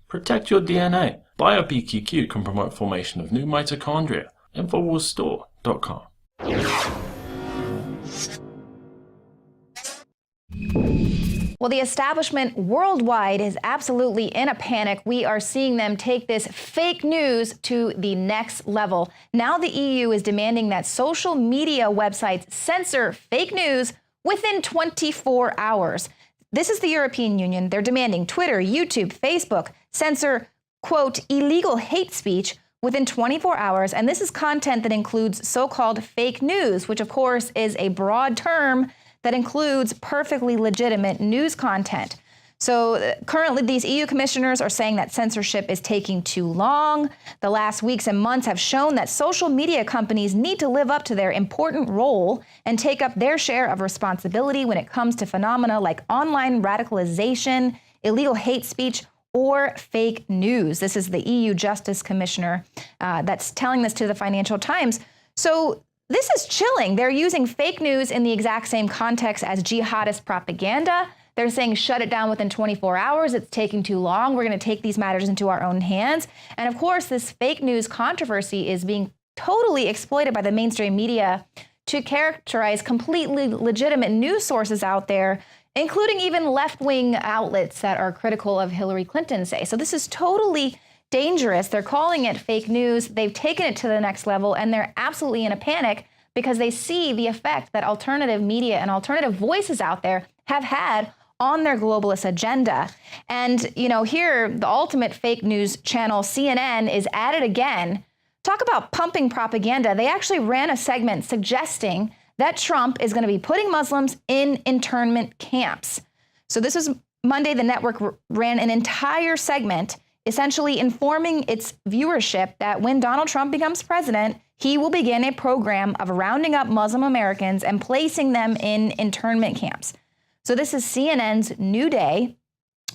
Protect your DNA. BioPQQ can promote formation of new mitochondria. Infowarsstore.com. Well, the establishment worldwide is absolutely in a panic. We are seeing them take this fake news to the next level. Now the EU is demanding that social media websites censor fake news within 24 hours. This is the European Union. They're demanding Twitter, YouTube, Facebook censor, quote, illegal hate speech within 24 hours. And this is content that includes so-called fake news, which of course is a broad term that includes perfectly legitimate news content. So currently, these EU commissioners are saying that censorship is taking too long. The last weeks and months have shown that social media companies need to live up to their important role and take up their share of responsibility when it comes to phenomena like online radicalization, illegal hate speech, or fake news. This is the EU Justice Commissioner that's telling this to the Financial Times. So this is chilling. They're using fake news in the exact same context as jihadist propaganda. They're saying shut it down within 24 hours. It's taking too long. We're going to take these matters into our own hands. And of course, this fake news controversy is being totally exploited by the mainstream media to characterize completely legitimate news sources out there, including even left-wing outlets that are critical of Hillary Clinton, say. So this is totally dangerous. They're calling it fake news. They've taken it to the next level, and they're absolutely in a panic because they see the effect that alternative media and alternative voices out there have had on their globalist agenda. And, you know, here, the ultimate fake news channel, CNN, is at it again. Talk about pumping propaganda. They actually ran a segment suggesting that Trump is going to be putting Muslims in internment camps. So this was Monday. The network ran an entire segment essentially informing its viewership that when Donald Trump becomes president, he will begin a program of rounding up Muslim Americans and placing them in internment camps. So this is CNN's New Day,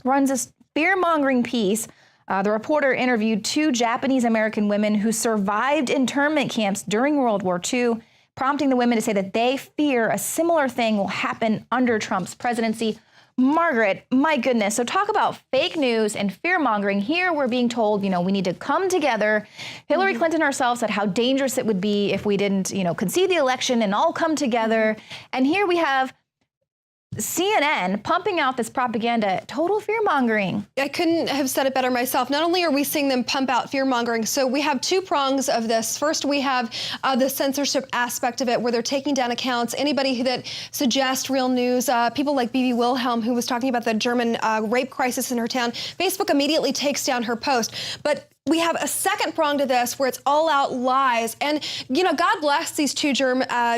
runs this fear-mongering piece. The reporter interviewed 2 Japanese American women who survived internment camps during World War II, prompting the women to say that they fear a similar thing will happen under Trump's presidency. Margaret, my goodness. So talk about fake news and fear-mongering. Here we're being told, you know, we need to come together. Hillary Clinton herself said how dangerous it would be if we didn't, you know, concede the election and all come together. And here we have CNN pumping out this propaganda, total fear-mongering. I couldn't have said it better myself. Not only are we seeing them pump out fear-mongering, so we have 2 prongs of this. First, we have the censorship aspect of it, where they're taking down accounts. Anybody that suggests real news, people like Bibi Wilhelm, who was talking about the German rape crisis in her town, Facebook immediately takes down her post. But we have a second prong to this where it's all out lies. And, you know, God bless these 2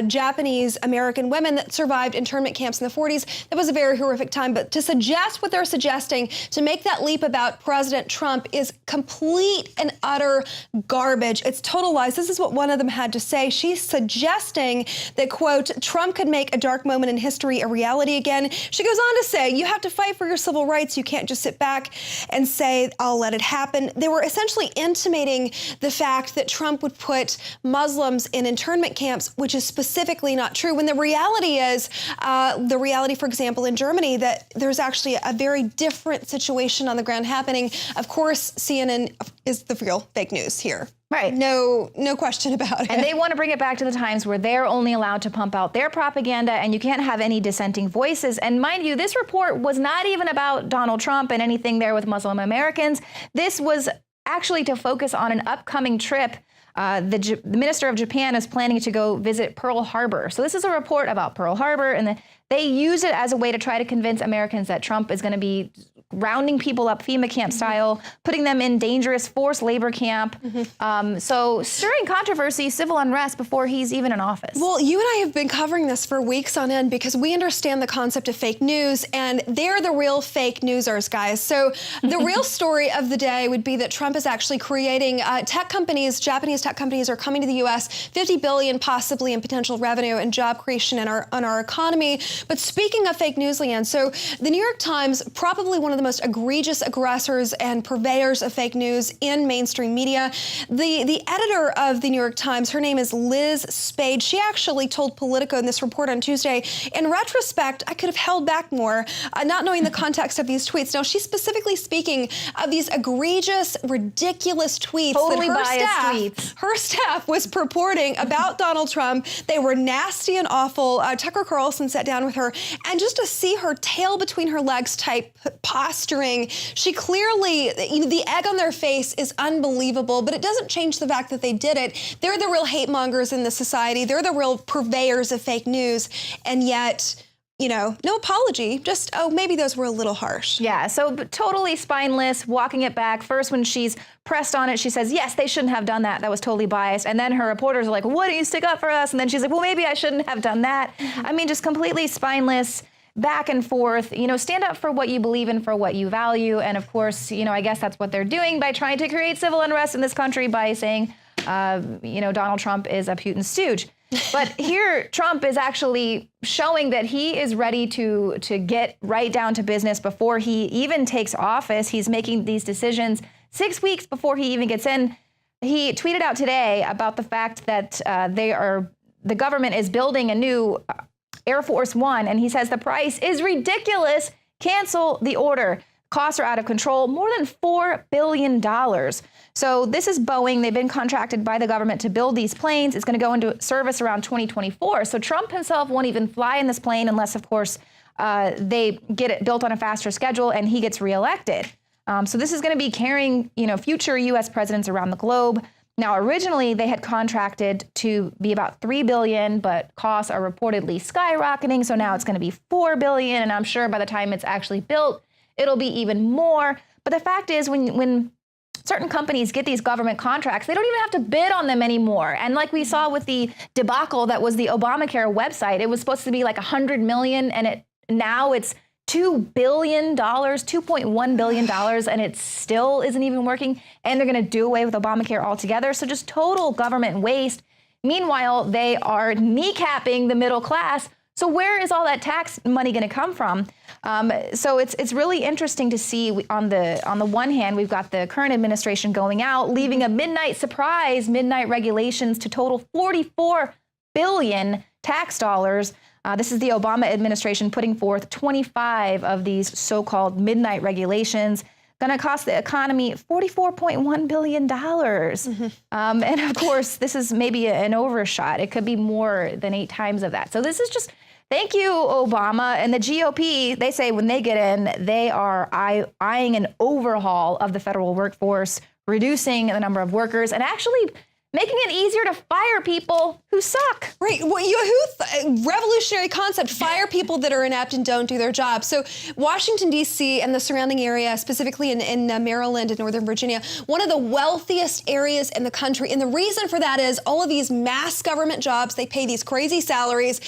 Japanese American women that survived internment camps in the 40s. That was a very horrific time. But to suggest what they're suggesting, to make that leap about President Trump, is complete and utter garbage. It's total lies. This is what one of them had to say. She's suggesting that, quote, Trump could make a dark moment in history a reality again. She goes on to say, you have to fight for your civil rights. You can't just sit back and say, I'll let it happen. They were essentially intimating the fact that Trump would put Muslims in internment camps, which is specifically not true, when the reality is, for example, in Germany, that there's actually a very different situation on the ground happening. Of course, CNN is the real fake news here. Right. No question about it. And they want to bring it back to the times where they're only allowed to pump out their propaganda and you can't have any dissenting voices. And mind you, this report was not even about Donald Trump and anything there with Muslim Americans. This was actually to focus on an upcoming trip. The Minister of Japan is planning to go visit Pearl Harbor. So this is a report about Pearl Harbor, and they use it as a way to try to convince Americans that Trump is going to be rounding people up FEMA camp style, putting them in dangerous forced labor camp. So stirring controversy, civil unrest before he's even in office. Well, you and I have been covering this for weeks on end because we understand the concept of fake news, and they're the real fake newsers, guys. So the real story of the day would be that Trump is actually creating tech companies, Japanese tech companies are coming to the U.S., $50 billion possibly in potential revenue and job creation in our economy. But speaking of fake news, Leanne, so the New York Times, probably one of the most egregious aggressors and purveyors of fake news in mainstream media. The editor of the New York Times, her name is Liz Spade. She actually told Politico in this report on Tuesday, in retrospect, I could have held back more, not knowing the context of these tweets. Now, she's specifically speaking of these egregious, ridiculous tweets Totally that biased tweets. her staff was purporting about Donald Trump. They were nasty and awful. Tucker Carlson sat down with her, and just to see her tail between her legs type posturing, she clearly, the egg on their face is unbelievable, but it doesn't change the fact that they did it. They're the real hate mongers in the society. They're the real purveyors of fake news, and yet, no apology, just, oh, maybe those were a little harsh. Yeah, so totally spineless, walking it back. First, when she's pressed on it, she says, yes, they shouldn't have done that. That was totally biased. And then her reporters are like, why don't you stick up for us? And then she's like, well, maybe I shouldn't have done that. I mean, just completely spineless, back and forth. Stand up for what you believe in, for what you value. And of course, I guess that's what they're doing by trying to create civil unrest in this country by saying, Donald Trump is a Putin stooge. But here, Trump is actually showing that he is ready to get right down to business before he even takes office. He's making these decisions 6 weeks before he even gets in. He tweeted out today about the fact that the government is building a new Air Force One, and he says the price is ridiculous. Cancel the order. Costs are out of control, more than $4 billion. So this is Boeing. They've been contracted by the government to build these planes. It's going to go into service around 2024. So Trump himself won't even fly in this plane unless, of course, they get it built on a faster schedule and he gets reelected. So this is going to be carrying, future U.S. presidents around the globe. Now, originally, they had contracted to be about $3 billion, but costs are reportedly skyrocketing. So now it's going to be $4 billion. And I'm sure by the time it's actually built, it'll be even more. But the fact is, when certain companies get these government contracts, they don't even have to bid on them anymore. And like we saw with the debacle that was the Obamacare website, it was supposed to be like $100 million, and now it's $2 billion, $2.1 billion, and it still isn't even working. And they're going to do away with Obamacare altogether. So just total government waste. Meanwhile, they are kneecapping the middle class. So where is all that tax money going to come from? So it's really interesting to see. On the one hand, we've got the current administration going out, leaving a midnight surprise, midnight regulations to total $44 billion tax dollars. This is the Obama administration putting forth 25 of these so-called midnight regulations, going to cost the economy $44.1 billion. And of course, this is maybe an overshot. It could be more than 8 times of that. So this is just, thank you, Obama. And the GOP, they say when they get in, they are eyeing an overhaul of the federal workforce, reducing the number of workers, and actually making it easier to fire people who suck. Right. Well, revolutionary concept, fire people that are inept and don't do their job. So Washington, D.C. and the surrounding area, specifically in Maryland and Northern Virginia, one of the wealthiest areas in the country. And the reason for that is all of these mass government jobs, they pay these crazy salaries.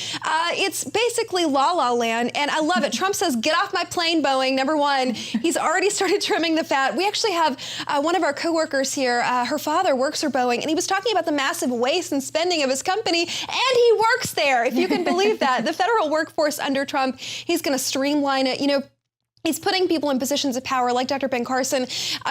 It's basically la-la land, and I love it. Trump says, get off my plane, Boeing, number one. He's already started trimming the fat. We actually have one of our coworkers here, her father works for Boeing, and he was talking about the massive waste and spending of his company, and he works there, if you can believe that. The federal workforce under Trump, he's going to streamline it. He's putting people in positions of power like Dr. Ben Carson,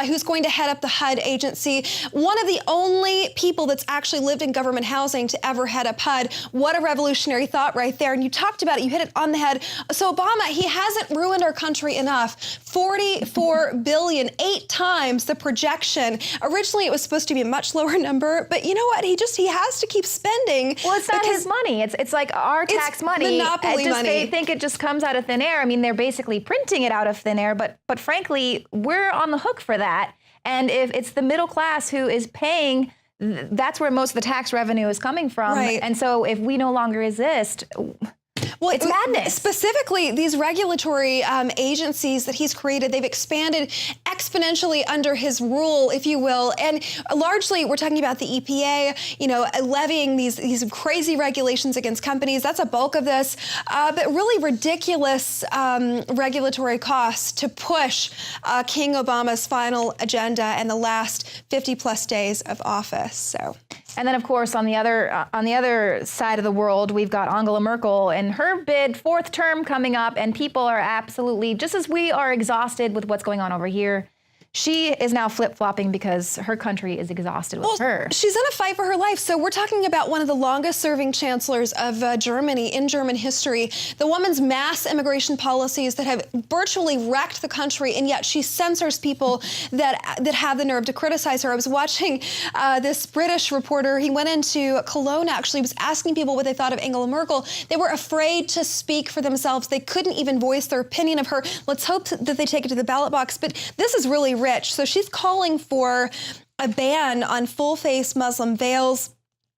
who's going to head up the HUD agency. One of the only people that's actually lived in government housing to ever head up HUD. What a revolutionary thought right there. And you talked about it. You hit it on the head. So Obama, he hasn't ruined our country enough. $44 billion, 8 times the projection. Originally, it was supposed to be a much lower number. But you know what? He has to keep spending. Well, it's not his money. It's like our tax money. Monopoly money. They think it just comes out of thin air. I mean, they're basically printing it out of thin air, but frankly, we're on the hook for that. And if it's the middle class who is paying, that's where most of the tax revenue is coming from. Right. And so if we no longer exist, well, it's madness. Specifically, these regulatory agencies that he's created, they've expanded exponentially under his rule, if you will. And largely, we're talking about the EPA, levying these crazy regulations against companies. That's a bulk of this. But really ridiculous regulatory costs to push King Obama's final agenda and the last 50 plus days of office. So And then, of course, on the other side of the world, we've got Angela Merkel and her bid, fourth term coming up, and people are absolutely, just as we are exhausted with what's going on over here, she is now flip-flopping because her country is exhausted with her. She's in a fight for her life. So we're talking about one of the longest-serving chancellors of Germany in German history. The woman's mass immigration policies that have virtually wrecked the country, and yet she censors people that have the nerve to criticize her. I was watching this British reporter. He went into Cologne, actually, was asking people what they thought of Angela Merkel. They were afraid to speak for themselves. They couldn't even voice their opinion of her. Let's hope that they take it to the ballot box. But this is really rich. So she's calling for a ban on full-face Muslim veils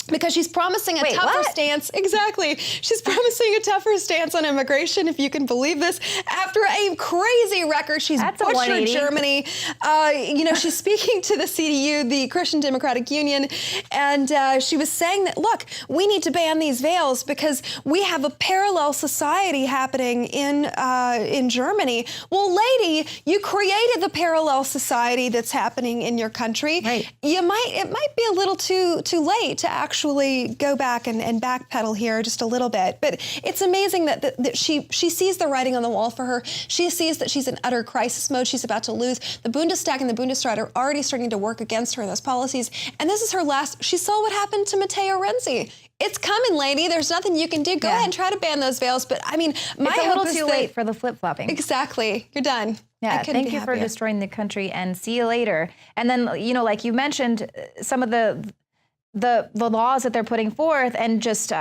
because she's promising a tougher stance. Exactly. She's promising a tougher stance on immigration, if you can believe this, after a crazy record. She's butchered Germany. You know, she's speaking to the CDU, the Christian Democratic Union, and she was saying that, look, we need to ban these veils because we have a parallel society happening in Germany. Well, lady, you created the parallel society that's happening in your country. Right. It might be a little too late to actually go back and backpedal here just a little bit. But it's amazing that she sees the writing on the wall for her. She sees that she's in utter crisis mode. She's about to lose. The Bundestag and the Bundesrat are already starting to work against her in those policies. And this is her last. She saw what happened to Matteo Renzi. It's coming, lady. There's nothing you can do. Go ahead and try to ban those veils. But I mean, my it's a little too late for the flip-flopping. Exactly. You're done. Yeah, thank you for destroying the country, and see you later. And then, you know, like you mentioned, some of the laws that they're putting forth and just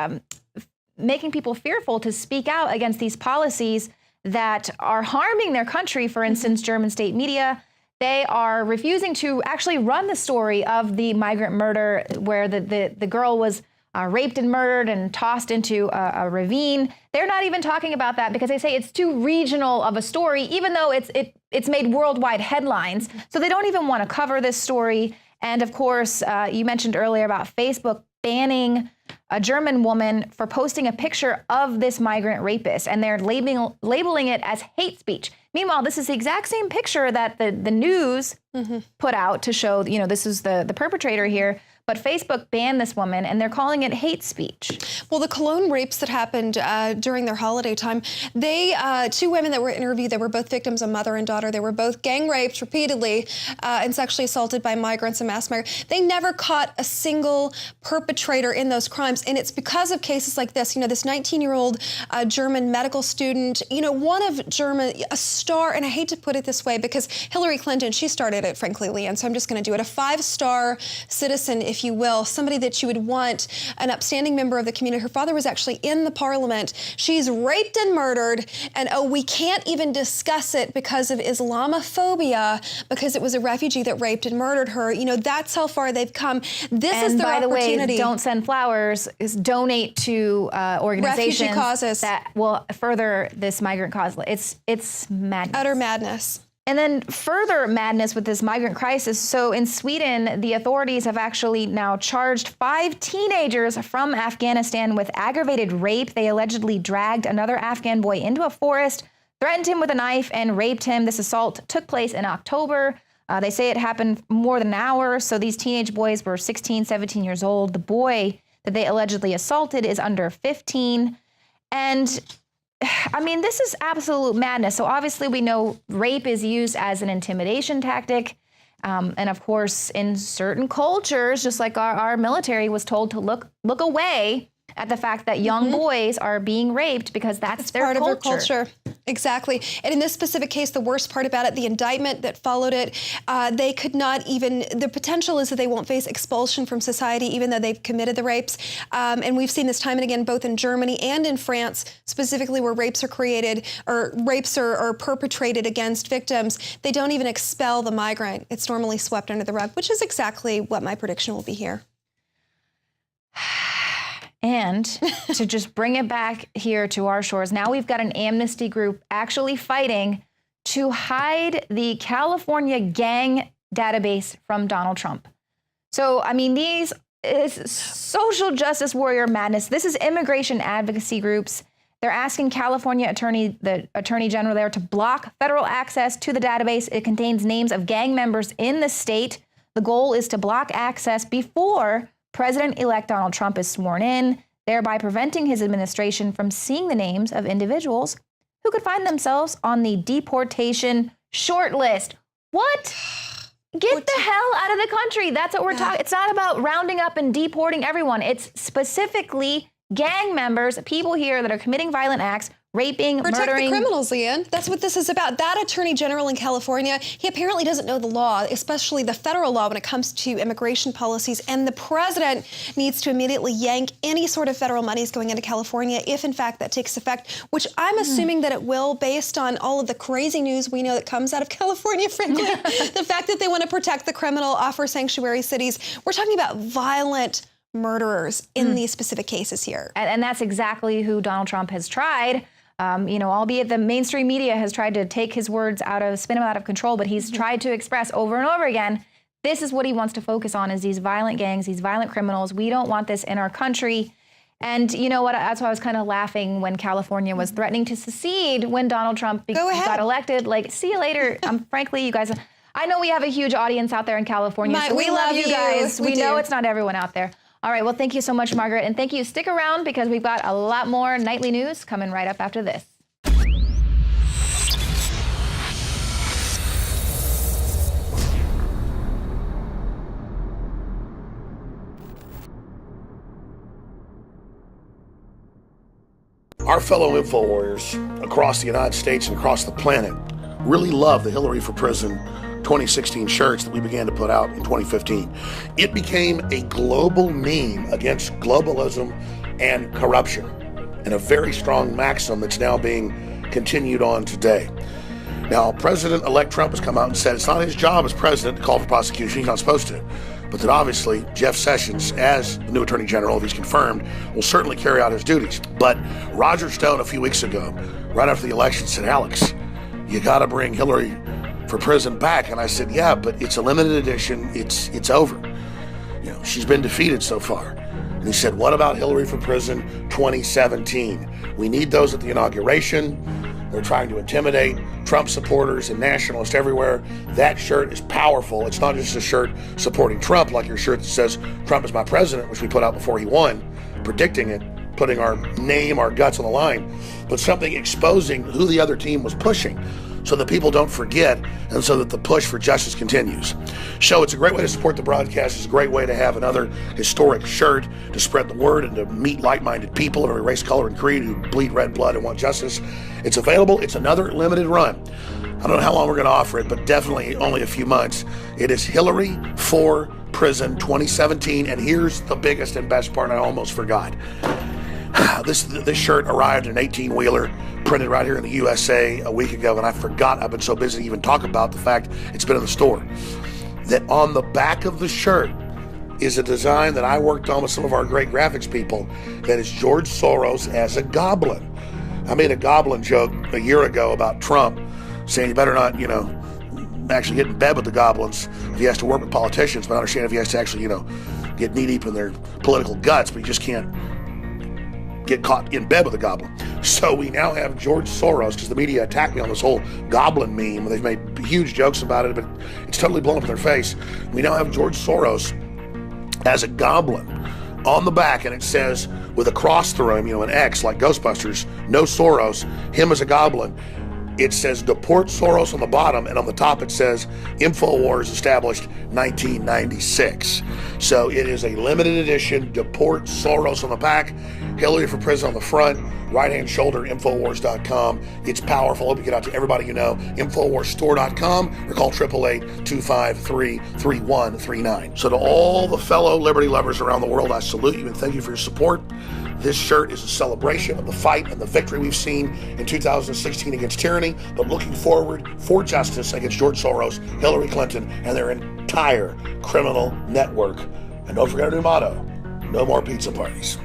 making people fearful to speak out against these policies that are harming their country. For instance, German state media, they are refusing to actually run the story of the migrant murder where the girl was raped and murdered and tossed into a ravine. They're not even talking about that because they say it's too regional of a story, even though it's made worldwide headlines. So they don't even want to cover this story. And of course, you mentioned earlier about Facebook banning a German woman for posting a picture of this migrant rapist, and they're labeling it as hate speech. Meanwhile, this is the exact same picture that the news put out to show, you know, this is the perpetrator here. But Facebook banned this woman, and they're calling it hate speech. Well, the Cologne rapes that happened during their holiday time, two women that were interviewed, they were both victims, a mother and daughter. They were both gang raped repeatedly and sexually assaulted by migrants and mass murder. They never caught a single perpetrator in those crimes, and it's because of cases like this. You know, this 19-year-old German medical student, you know, one of German, a star, and I hate to put it this way because Hillary Clinton, she started it, frankly, Leanne, so I'm just going to do it. A 5-star citizen, if you will, somebody that you would want, an upstanding member of the community. Her father was actually in the parliament. She's raped and murdered, and we can't even discuss it because of Islamophobia, because it was a refugee that raped and murdered her. You know, that's how far they've come. This is their opportunity. And by the way, don't send flowers, is donate to organizations refugee causes that will further this migrant cause. It's madness. Utter madness. And then further madness with this migrant crisis. So in Sweden, the authorities have actually now charged 5 teenagers from Afghanistan with aggravated rape. They allegedly dragged another Afghan boy into a forest, threatened him with a knife, and raped him. This assault took place in October. They say it happened more than an hour. So these teenage boys were 16, 17 years old. The boy that they allegedly assaulted is under 15. And I mean, this is absolute madness. So obviously we know rape is used as an intimidation tactic. And of course, in certain cultures, just like our military was told to look away at the fact that young boys are being raped because that's their part culture. of their culture. Exactly. And in this specific case, the worst part about it, the indictment that followed it, they could not even, the potential is that they won't face expulsion from society even though they've committed the rapes. And we've seen this time and again, both in Germany and in France, specifically where rapes are created or rapes are perpetrated against victims. They don't even expel the migrant. It's normally swept under the rug, which is exactly what my prediction will be here. And to just bring it back here to our shores, now we've got an amnesty group actually fighting to hide the California gang database from Donald Trump. So, I mean, these is social justice warrior madness. This is immigration advocacy groups. They're asking California the Attorney General there to block federal access to the database. It contains names of gang members in the state. The goal is to block access before President-elect Donald Trump is sworn in, thereby preventing his administration from seeing the names of individuals who could find themselves on the deportation short list. What? Get the hell out of the country. That's what we're talking. It's not about rounding up and deporting everyone. It's specifically gang members, people here that are committing violent acts, raping, Protect murdering. the criminals, Ian. That's what this is about. That attorney general in California, he apparently doesn't know the law, especially the federal law when it comes to immigration policies. And the president needs to immediately yank any sort of federal monies going into California if, in fact, that takes effect, which I'm assuming that it will based on all of the crazy news we know that comes out of California, frankly. The fact that they want to protect the criminal, offer sanctuary cities. We're talking about violent murderers in these specific cases here. And that's exactly who Donald Trump has tried. Albeit the mainstream media has tried to take his words spin him out of control, but he's tried to express over and over again, this is what he wants to focus on is these violent gangs, these violent criminals. We don't want this in our country. And you know what? That's why I was kind of laughing when California was threatening to secede when Donald Trump got elected. Like, see you later. Frankly, you guys, I know we have a huge audience out there in California. So we love you guys. We know it's not everyone out there. All right, well, thank you so much, Margaret. And thank you. Stick around because we've got a lot more nightly news coming right up after this. Our fellow Infowars across the United States and across the planet really love the Hillary for Prison 2016 shirts that we began to put out in 2015. It became a global meme against globalism and corruption, and a very strong maxim that's now being continued on today. Now, President-elect Trump has come out and said it's not his job as president to call for prosecution. He's not supposed to. But that obviously Jeff Sessions, as the new Attorney General, if he's confirmed, will certainly carry out his duties. But Roger Stone a few weeks ago, right after the election, said, Alex, you got to bring Hillary for prison back. And I said, yeah, but it's a limited edition. It's over. You know, she's been defeated so far. And he said, what about Hillary for Prison 2017? We need those at the inauguration. They're trying to intimidate Trump supporters and nationalists everywhere. That shirt is powerful. It's not just a shirt supporting Trump, like your shirt that says Trump is my president, which we put out before he won, predicting it, putting our name, our guts on the line, but something exposing who the other team was pushing, so that people don't forget and so that the push for justice continues. So it's a great way to support the broadcast. It's a great way to have another historic shirt to spread the word and to meet like-minded people of every race, color, and creed who bleed red blood and want justice. It's available. It's another limited run. I don't know how long we're going to offer it, but definitely only a few months. It is Hillary for Prison 2017, and here's the biggest and best part I almost forgot. This shirt arrived in an 18-wheeler, printed right here in the USA a week ago, and I forgot. I've been so busy to even talk about the fact it's been in the store. That on the back of the shirt is a design that I worked on with some of our great graphics people that is George Soros as a goblin. I made a goblin joke a year ago about Trump, saying you better not, actually get in bed with the goblins if he has to work with politicians, but I understand if he has to actually, get knee-deep in their political guts, but he just can't get caught in bed with a goblin. So we now have George Soros, because the media attacked me on this whole goblin meme. They've made huge jokes about it, but it's totally blown up in their face. We now have George Soros as a goblin on the back, and it says with a cross through him, an X like Ghostbusters, no Soros, him as a goblin. It says Deport Soros on the bottom, and on the top it says Infowars established 1996. So it is a limited edition Deport Soros on the back, Hillary for Prison on the front, right-hand shoulder, Infowars.com. It's powerful. Hope you get out to everybody you know. Infowarsstore.com or call 888-253-3139. So to all the fellow liberty lovers around the world, I salute you and thank you for your support. This shirt is a celebration of the fight and the victory we've seen in 2016 against tyranny, but looking forward for justice against George Soros, Hillary Clinton, and their entire criminal network. And don't forget our new motto, no more pizza parties.